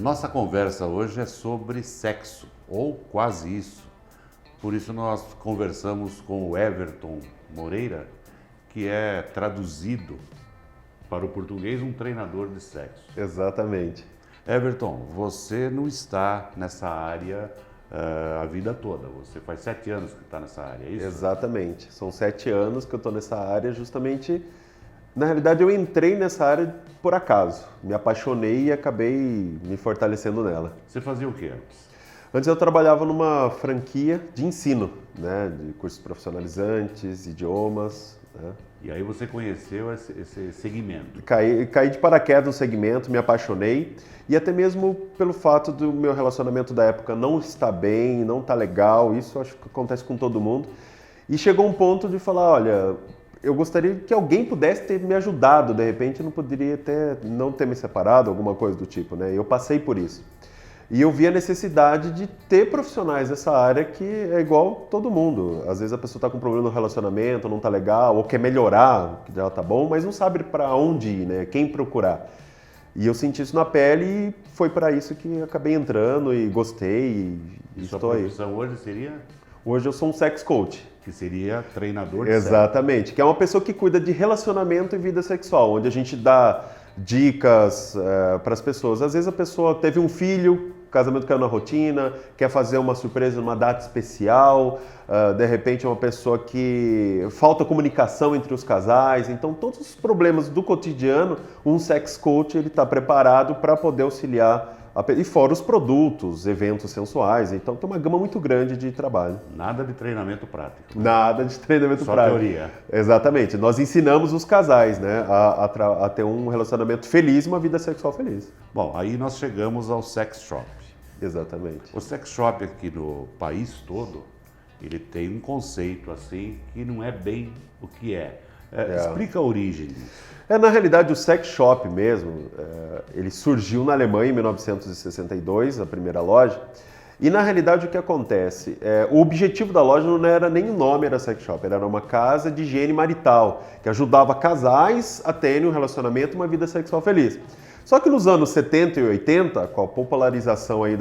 Nossa conversa hoje é sobre sexo, ou quase isso. Por isso nós conversamos com o Everton Moreira, que é traduzido para o português um treinador de sexo. Exatamente. Everton, você não está nessa área a vida toda. Você faz 7 anos que está nessa área, é isso? Exatamente. São 7 anos que eu estou nessa área justamente... Na realidade, eu entrei nessa área por acaso. Me apaixonei e acabei me fortalecendo nela. Você fazia o que antes? Antes eu trabalhava numa franquia de ensino, né? De cursos profissionalizantes, idiomas, né? E aí você conheceu esse segmento? Caí de paraquedas no segmento, me apaixonei. E até mesmo pelo fato do meu relacionamento da época não estar bem, não estar legal, isso acho que acontece com todo mundo. E chegou um ponto de falar, olha... Eu gostaria que alguém pudesse ter me ajudado, de repente eu não poderia não ter me separado, alguma coisa do tipo, né? Eu passei por isso. E eu vi a necessidade de ter profissionais dessa área que é igual todo mundo. Às vezes a pessoa está com um problema no relacionamento, não está legal, ou quer melhorar, que já está bom, mas não sabe para onde ir, né? Quem procurar. E eu senti isso na pele e foi para isso que acabei entrando e gostei e sua estou aí. profissão hoje seria? Hoje eu sou um sex coach. Que seria treinador de Exatamente, que é uma pessoa que cuida de relacionamento e vida sexual, onde a gente dá dicas para as pessoas. Às vezes a pessoa teve um filho, o casamento caiu na rotina, quer fazer uma surpresa numa data especial, de repente é uma pessoa que falta comunicação entre os casais. Então todos os problemas do cotidiano, um sex coach ele está preparado para poder auxiliar. E fora os produtos, eventos sensuais, então tem uma gama muito grande de trabalho. Nada de treinamento prático. Nada de treinamento Só prático. Teoria. Exatamente. Nós ensinamos os casais, né, a ter um relacionamento feliz e uma vida sexual feliz. Bom, aí nós chegamos ao sex shop. Exatamente. O sex shop aqui no país todo, ele tem um conceito assim que não é bem o que é. Explica a origem disso. Na realidade, o sex shop mesmo, ele surgiu na Alemanha em 1962, a primeira loja. E na realidade o que acontece? O objetivo da loja não era nem o nome, era sex shop, era uma casa de higiene marital, que ajudava casais a terem um relacionamento e uma vida sexual feliz. Só que nos anos 70 e 80, com a popularização aí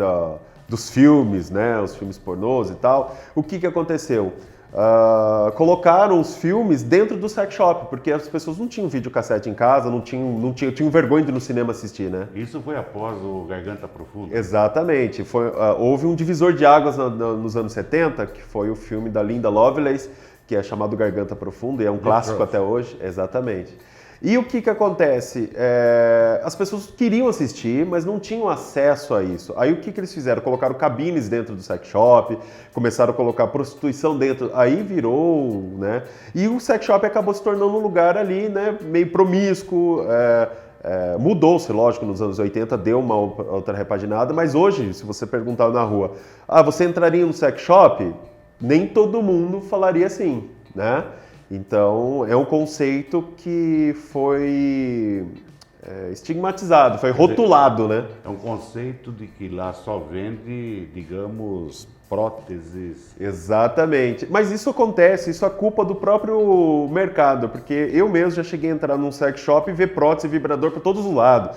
dos filmes, né, os filmes pornôs e tal, o que aconteceu? Colocaram os filmes dentro do sex shop, porque as pessoas não tinham videocassete em casa, tinham vergonha de ir no cinema assistir, né? Isso foi após o Garganta Profunda? Exatamente. Houve um divisor de águas nos anos 70, que foi o filme da Linda Lovelace, que é chamado Garganta Profunda, e é um clássico até hoje. Exatamente. E o que acontece? As pessoas queriam assistir, mas não tinham acesso a isso. Aí o que eles fizeram? Colocaram cabines dentro do sex shop, começaram a colocar prostituição dentro, aí virou, né? E o sex shop acabou se tornando um lugar ali, né, meio promíscuo. Mudou-se, lógico, nos anos 80, deu uma outra repaginada, mas hoje, se você perguntar na rua, você entraria no sex shop? Nem todo mundo falaria assim, né? Então, é um conceito que foi estigmatizado, foi rotulado, né? É um conceito de que lá só vende, digamos, próteses. Exatamente. Mas isso acontece, isso é culpa do próprio mercado, porque eu mesmo já cheguei a entrar num sex shop e ver prótese e vibrador por todos os lados.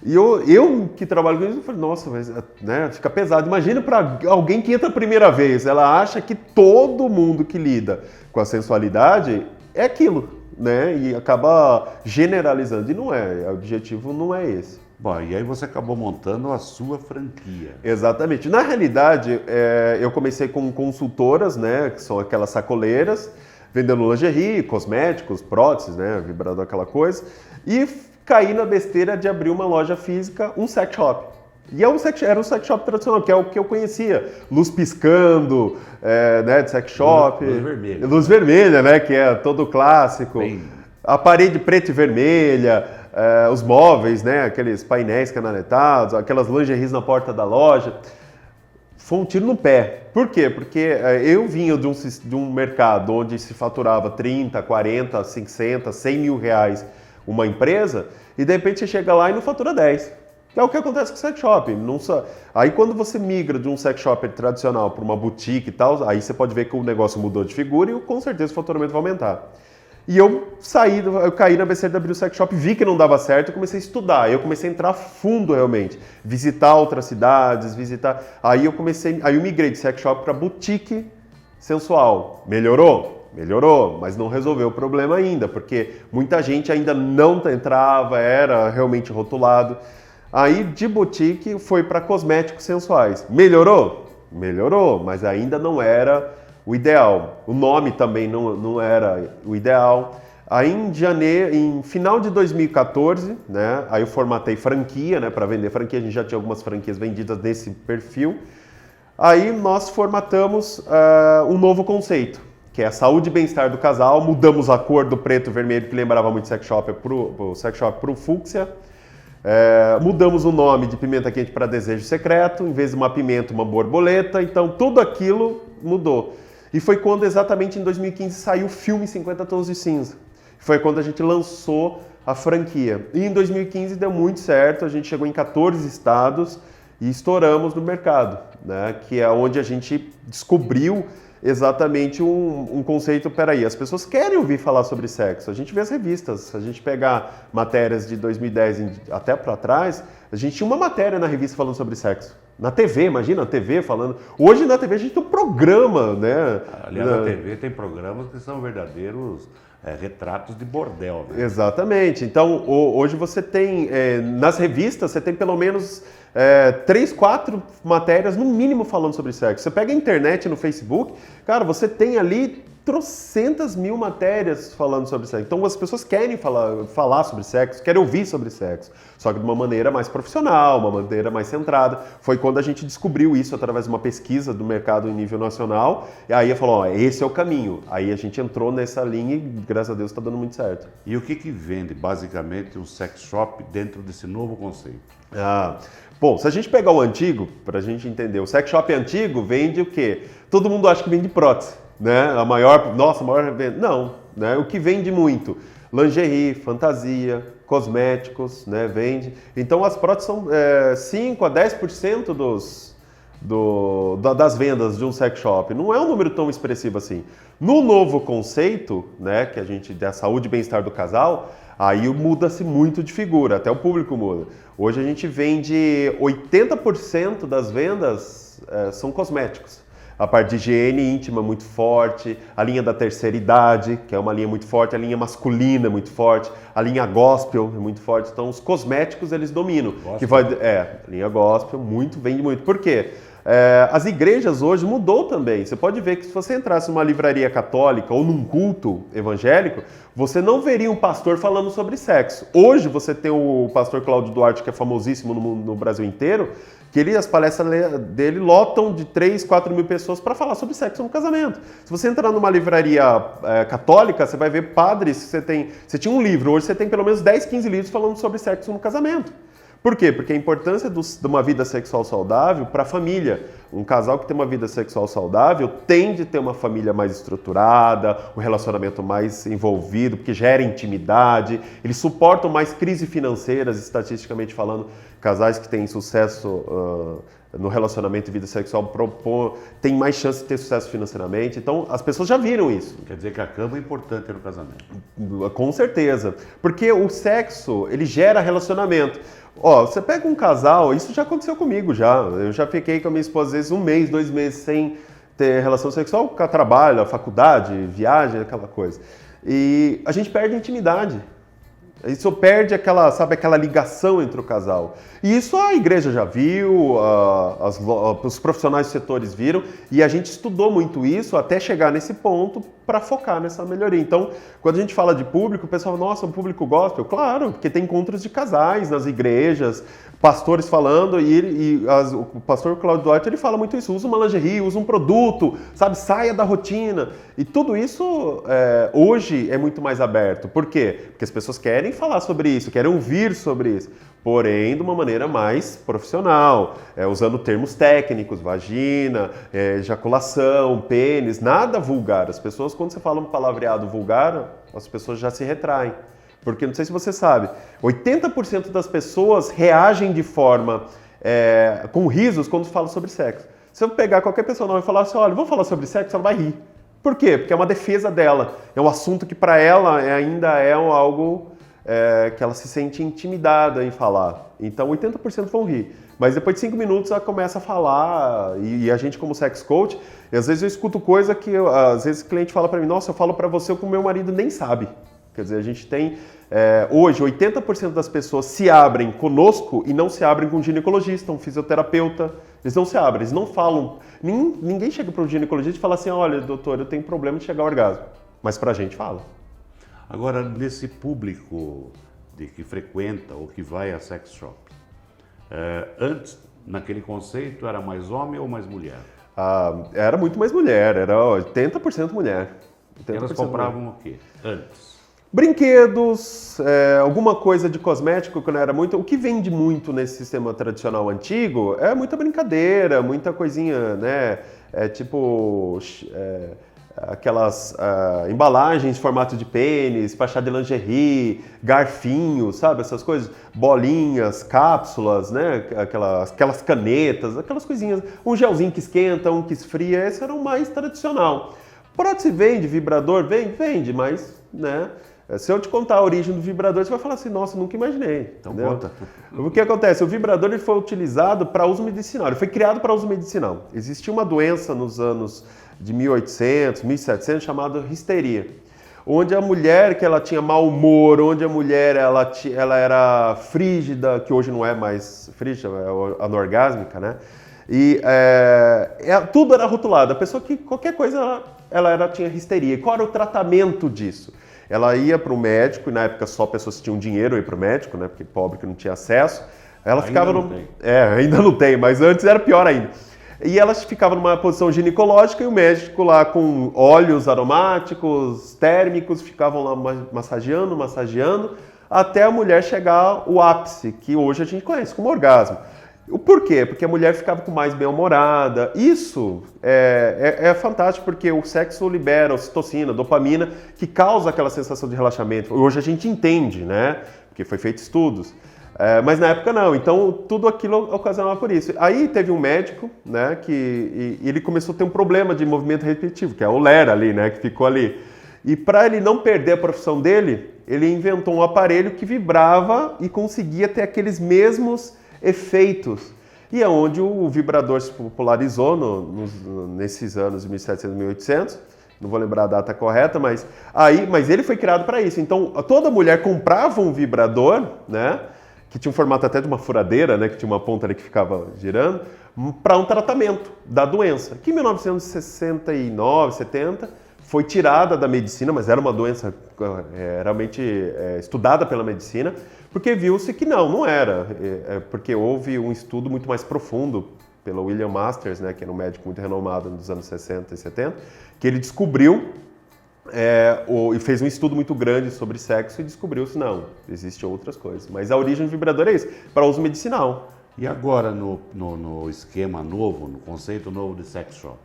E eu que trabalho com isso, eu falei, nossa, mas, né, fica pesado. Imagina para alguém que entra a primeira vez, ela acha que todo mundo que lida com a sensualidade é aquilo, né? E acaba generalizando. E não é, o objetivo não é esse. Bom, e aí você acabou montando a sua franquia. Exatamente. Na realidade, eu comecei com consultoras, né, que são aquelas sacoleiras, vendendo lingerie, cosméticos, próteses, né, vibrador, aquela coisa. E caí na besteira de abrir uma loja física, um sex shop. E era um sex shop tradicional, que é o que eu conhecia. Luz piscando, né, de sex shop. Luz vermelha. Luz vermelha, né, que é todo clássico. Bem... A parede preta e vermelha, os móveis, né, aqueles painéis canaletados, aquelas lingeries na porta da loja. Foi um tiro no pé. Por quê? Porque eu vinha de um mercado onde se faturava 30, 40, 60, 100 mil reais uma empresa, e de repente você chega lá e não fatura 10. É o que acontece com o sex shop. Aí quando você migra de um sex shop tradicional para uma boutique e tal, aí você pode ver que o negócio mudou de figura e com certeza o faturamento vai aumentar. E eu caí na besteira de abrir o sex shop, vi que não dava certo e comecei a estudar. Eu comecei a entrar a fundo realmente, visitar outras cidades, Aí eu migrei de sex shop para boutique sensual. Melhorou? Melhorou, mas não resolveu o problema ainda, porque muita gente ainda não entrava, era realmente rotulado. Aí de boutique foi para cosméticos sensuais. Melhorou? Melhorou, mas ainda não era o ideal. O nome também não era o ideal. Aí em final de 2014, né, aí eu formatei franquia, né, para vender franquia, a gente já tinha algumas franquias vendidas nesse perfil. Aí nós formatamos um novo conceito, que é a saúde e bem-estar do casal. Mudamos a cor do preto e vermelho, que lembrava muito sex shop, para o fúcsia. Mudamos o nome de pimenta quente para desejo secreto, em vez de uma pimenta, uma borboleta. Então tudo aquilo mudou. E foi quando exatamente em 2015 saiu o filme 50 Tons de Cinza. Foi quando a gente lançou a franquia. E em 2015 deu muito certo, a gente chegou em 14 estados e estouramos no mercado, né? Que é onde a gente descobriu exatamente um conceito, peraí, as pessoas querem ouvir falar sobre sexo. A gente vê as revistas, se a gente pegar matérias de 2010 até para trás, a gente tinha uma matéria na revista falando sobre sexo. Na TV, imagina a TV falando. Hoje na TV a gente tem um programa, né? Aliás, na TV tem programas que são verdadeiros retratos de bordel. Né? Exatamente. Então, hoje você tem, nas revistas, você tem pelo menos 3, 4 matérias, no mínimo, falando sobre sexo. Você pega a internet no Facebook, cara, você tem ali trocentas mil matérias falando sobre sexo. Então as pessoas querem falar sobre sexo, querem ouvir sobre sexo, só que de uma maneira mais profissional, uma maneira mais centrada. Foi quando a gente descobriu isso através de uma pesquisa do mercado em nível nacional, e aí falou, esse é o caminho. Aí a gente entrou nessa linha e, graças a Deus, está dando muito certo. E o que vende, basicamente, um sex shop dentro desse novo conceito? Bom, se a gente pegar o antigo, para a gente entender, o sex shop antigo vende o quê? Todo mundo acha que vende prótese. Né? A maior venda. Não, né? O que vende muito? Lingerie, fantasia, cosméticos, né? Vende. Então as próteses são 5 a 10% das vendas de um sex shop. Não é um número tão expressivo assim. No novo conceito, né, que a gente da saúde e bem-estar do casal, aí muda-se muito de figura, até o público muda. Hoje a gente vende 80% das vendas são cosméticos. A parte de higiene íntima muito forte, a linha da terceira idade, que é uma linha muito forte, a linha masculina é muito forte, a linha gospel é muito forte. Então os cosméticos eles dominam. A linha gospel vende muito. Por quê? As igrejas hoje mudou também. Você pode ver que se você entrasse numa livraria católica ou num culto evangélico, você não veria um pastor falando sobre sexo. Hoje você tem o pastor Cláudio Duarte, que é famosíssimo no Brasil inteiro, que as palestras dele lotam de 3, 4 mil pessoas para falar sobre sexo no casamento. Se você entrar numa livraria católica, você vai ver padres, você tinha um livro, hoje você tem pelo menos 10, 15 livros falando sobre sexo no casamento. Por quê? Porque a importância de uma vida sexual saudável para a família. Um casal que tem uma vida sexual saudável tende a ter uma família mais estruturada, um relacionamento mais envolvido, porque gera intimidade, eles suportam mais crises financeiras, estatisticamente falando. Casais que têm sucesso no relacionamento e vida sexual têm mais chance de ter sucesso financeiramente. Então, as pessoas já viram isso. Quer dizer que a cama é importante no casamento. Com certeza. Porque o sexo, ele gera relacionamento. Você pega um casal, isso já aconteceu comigo já. Eu já fiquei com a minha esposa, às vezes, 1 mês, 2 meses sem ter relação sexual, com trabalho, a faculdade, viagem, aquela coisa. E a gente perde a intimidade. Isso perde aquela ligação entre o casal. E isso a igreja já viu, os profissionais dos setores viram, e a gente estudou muito isso até chegar nesse ponto para focar nessa melhoria. Então, quando a gente fala de público, o pessoal fala, nossa, um público gospel? Claro, porque tem encontros de casais nas igrejas, pastores falando, o pastor Cláudio Duarte, ele fala muito isso, usa uma lingerie, usa um produto, sabe, saia da rotina. E tudo isso hoje é muito mais aberto. Por quê? Porque as pessoas querem falar sobre isso, querem ouvir sobre isso, porém de uma maneira mais profissional, usando termos técnicos, vagina, ejaculação, pênis, nada vulgar. As pessoas, quando você fala um palavreado vulgar, as pessoas já se retraem. Porque, não sei se você sabe, 80% das pessoas reagem de forma com risos quando falam sobre sexo. Se eu pegar qualquer pessoa nova e falar assim, olha, vamos falar sobre sexo, ela vai rir. Por quê? Porque é uma defesa dela. É um assunto que para ela ainda é algo que ela se sente intimidada em falar. Então 80% vão rir. Mas depois de 5 minutos ela começa a falar e a gente como sex coach, e às vezes eu escuto coisa que às vezes o cliente fala para mim, nossa, eu falo para você o que o meu marido nem sabe. Quer dizer, a gente tem, hoje, 80% das pessoas se abrem conosco e não se abrem com um ginecologista, um fisioterapeuta. Eles não se abrem, eles não falam. Ninguém chega para o ginecologista e fala assim, olha, doutor, eu tenho problema de chegar ao orgasmo. Mas para a gente fala. Agora, nesse público que frequenta ou que vai a sex shop, antes, naquele conceito, era mais homem ou mais mulher? Era muito mais mulher, era 80% mulher. 80% Elas compravam o quê antes? Brinquedos, alguma coisa de cosmético que não era muito. O que vende muito nesse sistema tradicional antigo é muita brincadeira, muita coisinha, né? Aquelas embalagens em formato de pênis, para chá de lingerie, garfinhos, sabe? Essas coisas, bolinhas, cápsulas, né? Aquelas canetas, aquelas coisinhas. Um gelzinho que esquenta, um que esfria, esse era o mais tradicional. Prótese vende, vibrador vende, mas, né? Se eu te contar a origem do vibrador, você vai falar assim, nossa, nunca imaginei. Então entendeu? conta. O que acontece? O vibrador ele foi utilizado para uso medicinal, ele foi criado para uso medicinal. Existia uma doença nos anos de 1800, 1700, chamada histeria, onde a mulher que ela tinha mau humor, onde a mulher ela era frígida, que hoje não é mais frígida, é anorgásmica, né? E tudo era rotulado. A pessoa que qualquer coisa ela tinha histeria. E qual era o tratamento disso? Ela ia para o médico, e na época só pessoas que tinham dinheiro iam para o médico, né? Porque pobre que não tinha acesso. Ela ficava não tem. ainda não tem, mas antes era pior ainda. E ela ficava numa posição ginecológica e o médico lá com óleos aromáticos, térmicos, ficavam lá massageando, até a mulher chegar ao ápice, que hoje a gente conhece como orgasmo. O porquê? Porque a mulher ficava com mais bem-humorada. Isso é fantástico porque o sexo libera ocitocina, dopamina, que causa aquela sensação de relaxamento. Hoje a gente entende, né? Porque foi feito estudos. Mas na época não, então tudo aquilo ocasionava por isso. Aí teve um médico, né, que ele começou a ter um problema de movimento repetitivo, que é o LER ali, né, que ficou ali. E para ele não perder a profissão dele, ele inventou um aparelho que vibrava e conseguia ter aqueles mesmos efeitos. E é onde o vibrador se popularizou nesses anos de 1700 e 1800. Não vou lembrar a data correta, mas ele foi criado para isso. Então toda mulher comprava um vibrador, né, que tinha um formato até de uma furadeira, né, que tinha uma ponta ali que ficava girando, para um tratamento da doença, que em 1969, 70, foi tirada da medicina, mas era uma doença realmente estudada pela medicina, porque viu-se que não era, porque houve um estudo muito mais profundo pelo William Masters, né, que era um médico muito renomado nos anos 60 e 70, que ele descobriu e fez um estudo muito grande sobre sexo e descobriu-se, não, existem outras coisas. Mas a origem do vibrador é isso, para uso medicinal. E agora no esquema novo, no conceito novo de sex shop,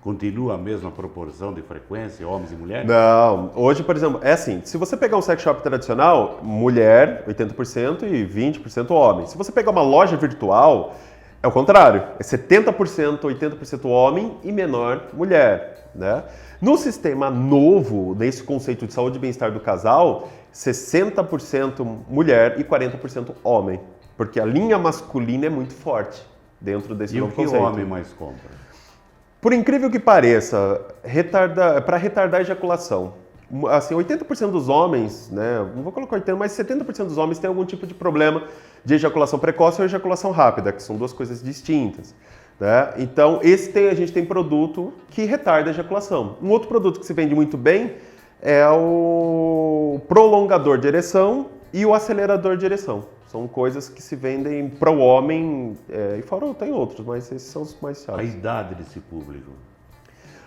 continua a mesma proporção de frequência, homens e mulheres? Não, hoje, por exemplo, é assim, se você pegar um sex shop tradicional, mulher 80% e 20% homem. Se você pegar uma loja virtual, é o contrário, é 70%, 80% homem e menor mulher, né? No sistema novo, nesse conceito de saúde e bem-estar do casal, 60% mulher e 40% homem. Porque a linha masculina é muito forte dentro desse novo conceito. E o que o homem mais compra? Por incrível que pareça, para retardar a ejaculação. Assim, 80% dos homens, né, não vou colocar 80%, mas 70% dos homens têm algum tipo de problema de ejaculação precoce ou ejaculação rápida, que são duas coisas distintas. Né? Então, a gente tem produto que retarda a ejaculação. Um outro produto que se vende muito bem é o prolongador de ereção e o acelerador de ereção. São coisas que se vendem para o homem, e fora tem outros, mas esses são os mais chaves. A idade desse público?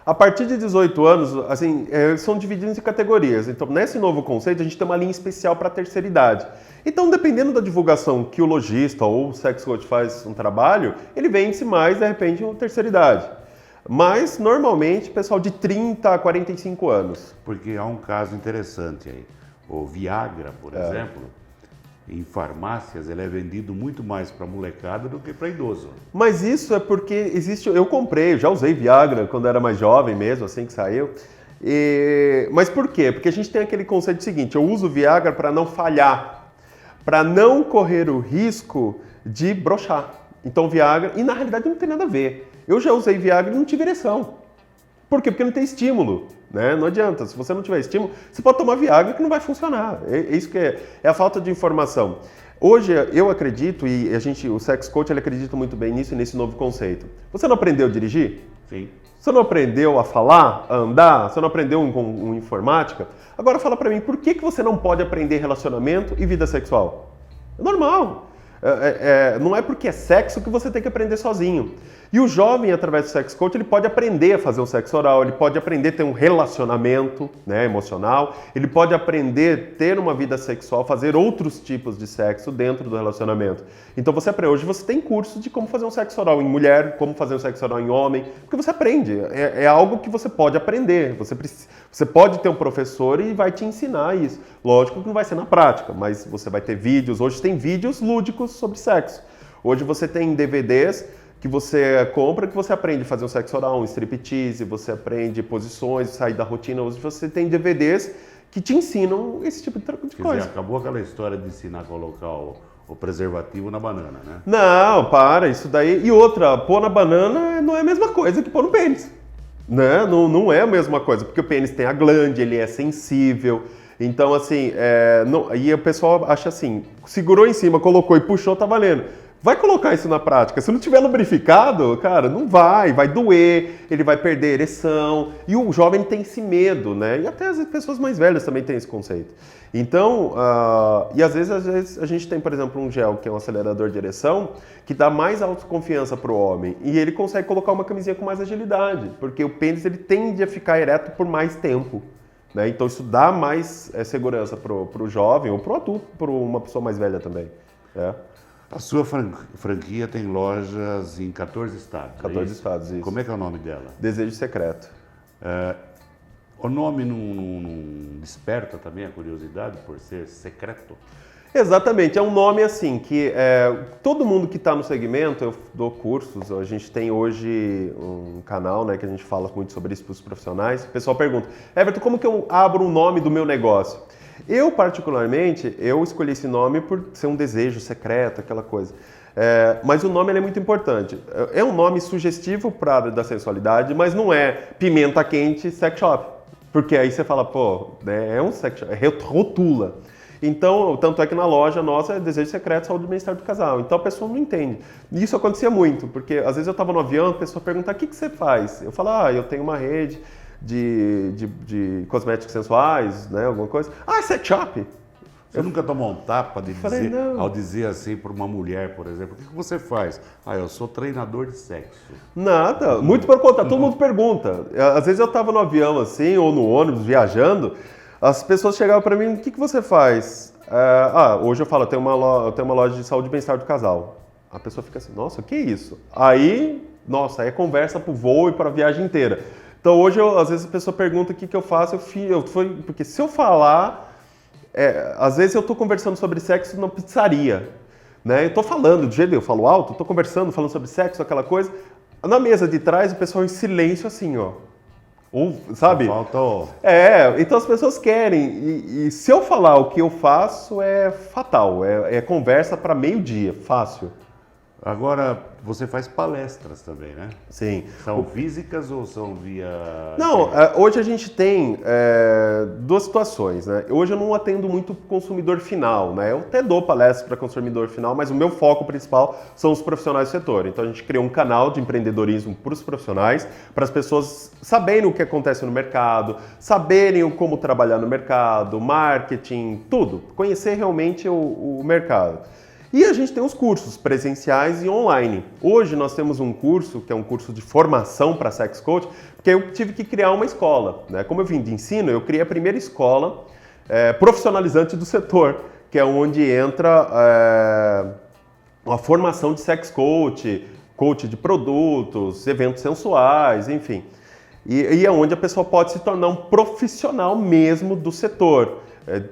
A partir de 18 anos, assim, são divididos em categorias. Então, nesse novo conceito, a gente tem uma linha especial para a terceira idade. Então, dependendo da divulgação que o lojista ou o sex coach faz um trabalho, ele vende-se mais, de repente, uma terceira idade. Mas, normalmente, pessoal de 30 a 45 anos. Porque há um caso interessante aí. O Viagra, por exemplo, em farmácias, ele é vendido muito mais para molecada do que para idoso. Mas isso é porque existe... Eu comprei, eu já usei Viagra quando era mais jovem mesmo, assim que saiu. Mas por quê? Porque a gente tem aquele conceito seguinte, eu uso Viagra para não falhar, para não correr o risco de brochar. Então Viagra... E na realidade não tem nada a ver. Eu já usei Viagra e não tive ereção. Por quê? Porque não tem estímulo, né? Não adianta. Se você não tiver estímulo, você pode tomar Viagra que não vai funcionar. É isso que é a falta de informação. Hoje eu acredito, e o Sex Coach ele acredita muito bem nisso e nesse novo conceito. Você não aprendeu a dirigir? Sim. Você não aprendeu a falar, a andar? Você não aprendeu um informática? Agora fala pra mim, por que você não pode aprender relacionamento e vida sexual? É normal. Não é porque é sexo que você tem que aprender sozinho. E o jovem, através do Sex Coach, ele pode aprender a fazer um sexo oral, ele pode aprender a ter um relacionamento, né, emocional, ele pode aprender a ter uma vida sexual, fazer outros tipos de sexo dentro do relacionamento. Então hoje você tem curso de como fazer um sexo oral em mulher, como fazer um sexo oral em homem, porque você aprende, é algo que você pode aprender, você pode ter um professor e vai te ensinar isso. Lógico que não vai ser na prática, mas você vai ter vídeos, hoje tem vídeos lúdicos sobre sexo. Hoje você tem DVDs que você compra, que você aprende a fazer um sexo oral, um striptease, você aprende posições, sair da rotina. Hoje você tem DVDs que te ensinam esse tipo de coisa. Quer dizer, acabou aquela história de ensinar a colocar o preservativo na banana, né? Não, para, isso daí... E outra, pôr na banana não é a mesma coisa que pôr no pênis. Né? Não é a mesma coisa, porque o pênis tem a glande, ele é sensível. Então, assim, e o pessoal acha assim, segurou em cima, colocou e puxou, tá valendo. Vai colocar isso na prática. Se não tiver lubrificado, cara, não vai doer, ele vai perder ereção. E o jovem tem esse medo, né? E até as pessoas mais velhas também têm esse conceito. Então, e às vezes a gente tem, por exemplo, um gel que é um acelerador de ereção, que dá mais autoconfiança para o homem. E ele consegue colocar uma camisinha com mais agilidade, porque o pênis ele tende a ficar ereto por mais tempo. Né? Então isso dá mais segurança para o jovem ou para o adulto, para uma pessoa mais velha também. A sua franquia tem lojas em 14 estados. 14 estados, isso. Como é que é o nome dela? Desejo Secreto. O nome não desperta também a curiosidade por ser secreto? Exatamente, é um nome assim que todo mundo que está no segmento, eu dou cursos, a gente tem hoje um canal, né, que a gente fala muito sobre isso para os profissionais. O pessoal pergunta, Everton, como que eu abro o nome do meu negócio? Eu, particularmente, escolhi esse nome por ser um desejo secreto, aquela coisa. Mas o nome é muito importante. É um nome sugestivo para a área da sensualidade, mas não é pimenta quente sex shop. Porque aí você fala, pô, é um sex shop, rotula. Então, tanto é que na loja nossa é Desejo Secreto, Saúde e Bem-Estar do Casal. Então a pessoa não entende. E isso acontecia muito, porque às vezes eu estava no avião, a pessoa pergunta, o que você faz? Eu falo, eu tenho uma rede de cosméticos sensuais, né, alguma coisa. Sex shop. Você nunca tomou um tapa ao dizer assim para uma mulher, por exemplo, o que você faz? Eu sou treinador de sexo. Nada, muito pelo contrário, todo mundo pergunta. Às vezes eu estava no avião assim, ou no ônibus, viajando, as pessoas chegavam para mim, o que você faz? Hoje eu falo, eu tenho uma loja de saúde e bem-estar do casal. A pessoa fica assim, nossa, o que é isso? Aí é conversa para o voo e para a viagem inteira. Então hoje, às vezes a pessoa pergunta o que eu faço, porque se eu falar, às vezes eu estou conversando sobre sexo numa pizzaria, né? Eu estou falando, do jeito que eu falo alto, estou conversando, falando sobre sexo, aquela coisa. Na mesa de trás, o pessoal em silêncio assim, ó. Sabe? Faltou. Então as pessoas querem. E se eu falar o que eu faço, é fatal. É conversa para meio-dia, fácil. Agora, você faz palestras também, né? Sim. São físicas ou são via... Não, hoje a gente tem duas situações, né? Hoje eu não atendo muito consumidor final, né? Eu até dou palestras para consumidor final, mas o meu foco principal são os profissionais do setor. Então a gente criou um canal de empreendedorismo para os profissionais, para as pessoas saberem o que acontece no mercado, saberem como trabalhar no mercado, marketing, tudo. Conhecer realmente o mercado. E a gente tem os cursos presenciais e online. Hoje nós temos um curso, que é um curso de formação para Sex Coach, porque eu tive que criar uma escola. Né? Como eu vim de ensino, eu criei a primeira escola profissionalizante do setor, que é onde entra a formação de Sex Coach, coach de produtos, eventos sensuais, enfim. E é onde a pessoa pode se tornar um profissional mesmo do setor.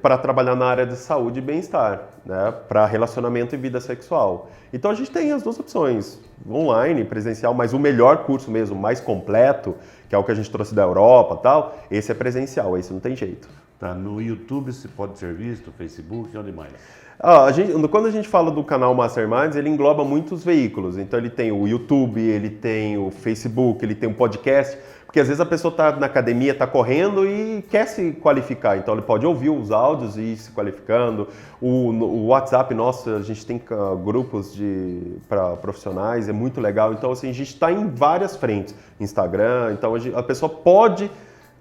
para trabalhar na área de saúde e bem-estar, né? Para relacionamento e vida sexual. Então a gente tem as duas opções, online, presencial, mas o melhor curso mesmo, mais completo, que é o que a gente trouxe da Europa e tal, esse é presencial, esse não tem jeito. Tá, no YouTube se pode ser visto, Facebook, onde mais? Quando a gente fala do canal Masterminds, ele engloba muitos veículos. Então ele tem o YouTube, ele tem o Facebook, ele tem o podcast, porque às vezes a pessoa está na academia, está correndo e quer se qualificar. Então ele pode ouvir os áudios e ir se qualificando. O WhatsApp nosso, a gente tem grupos para profissionais, é muito legal. Então assim, a gente está em várias frentes. Instagram, então a pessoa pode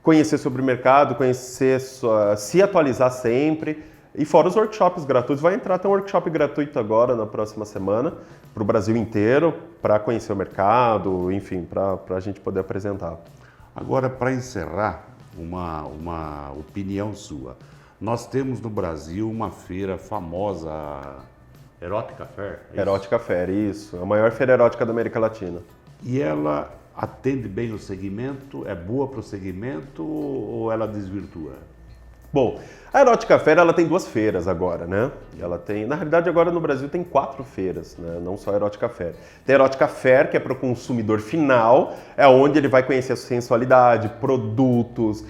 conhecer sobre o mercado, se atualizar sempre. E fora os workshops gratuitos, vai entrar até um workshop gratuito agora na próxima semana para o Brasil inteiro, para conhecer o mercado, enfim, para a gente poder apresentar. Agora, para encerrar, uma opinião sua. Nós temos no Brasil uma feira famosa, Erótica Fair. Erótica Fair, isso. A maior feira erótica da América Latina. E ela atende bem o segmento? É boa para o segmento ou ela desvirtua? Bom, a Erótica Fair ela tem 2 feiras agora, né? Ela tem, na realidade agora no Brasil tem 4 feiras, né? Não só a Erótica Fair. Tem a Erótica Fair, que é para o consumidor final, é onde ele vai conhecer a sensualidade, produtos,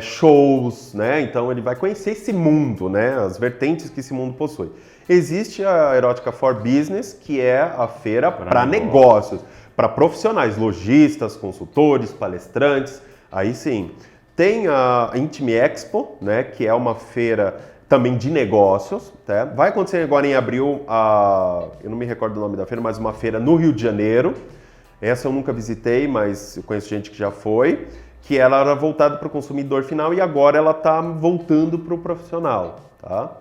shows, né? Então ele vai conhecer esse mundo, né? As vertentes que esse mundo possui. Existe a Erótica for Business, que é a feira para negócios, para profissionais, lojistas, consultores, palestrantes, aí sim. Tem a Intime Expo, né, que é uma feira também de negócios. Tá? Vai acontecer agora em abril, eu não me recordo o nome da feira, mas uma feira no Rio de Janeiro. Essa eu nunca visitei, mas eu conheço gente que já foi. Que ela era voltada para o consumidor final e agora ela está voltando para o profissional. Tá?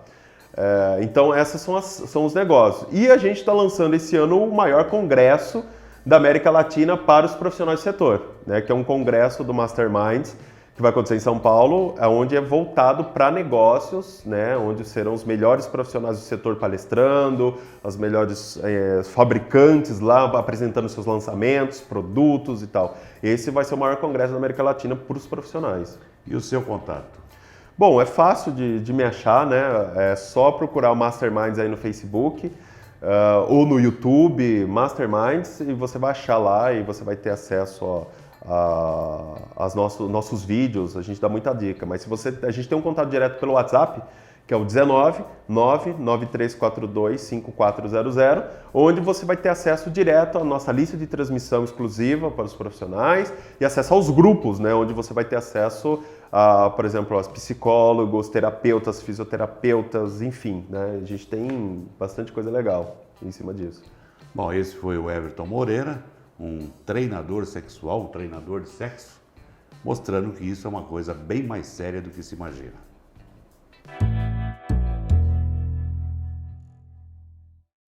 Então esses são os negócios. E a gente está lançando esse ano o maior congresso da América Latina para os profissionais do setor, né, que é um congresso do Masterminds, que vai acontecer em São Paulo, onde é voltado para negócios, né, onde serão os melhores profissionais do setor palestrando, os melhores fabricantes lá apresentando seus lançamentos, produtos e tal. Esse vai ser o maior congresso da América Latina para os profissionais. E o seu contato? Bom, é fácil de me achar, né? É só procurar o Masterminds aí no Facebook ou no YouTube, Masterminds, e você vai achar lá e você vai ter acesso aos nossos vídeos. A gente dá muita dica, mas a gente tem um contato direto pelo WhatsApp, que é o 19 99342 5400, onde você vai ter acesso direto à nossa lista de transmissão exclusiva para os profissionais e acesso aos grupos, né, onde você vai ter acesso a, por exemplo, aos psicólogos, terapeutas, fisioterapeutas, enfim, né, a gente tem bastante coisa legal em cima disso. Bom, esse foi o Everton Moreira, um treinador sexual, um treinador de sexo, mostrando que isso é uma coisa bem mais séria do que se imagina.